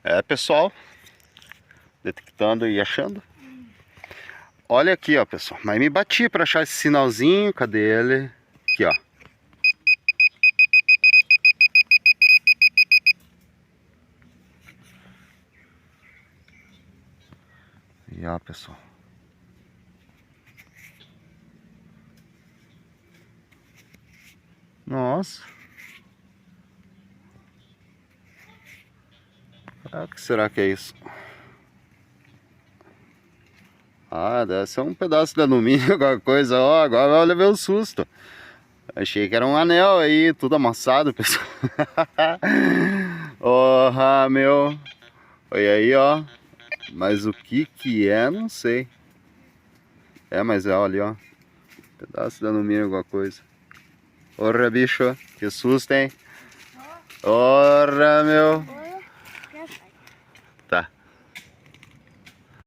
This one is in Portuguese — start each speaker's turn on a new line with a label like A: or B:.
A: É, pessoal, detectando e achando. Olha aqui, ó, pessoal. Mas me bati pra achar esse sinalzinho. Cadê ele? Aqui, ó. E ó, pessoal. Nossa. O que será que é isso? Ah, deve ser um pedaço de alumínio, alguma coisa. Ó, agora eu levei um susto. Achei que era um anel aí, tudo amassado, pessoal. Porra, meu. Olha aí, ó. Mas o que é, não sei. É, mas é, olha, ó. Pedaço de alumínio, alguma coisa. Porra, bicho. Que susto, hein? Porra, meu.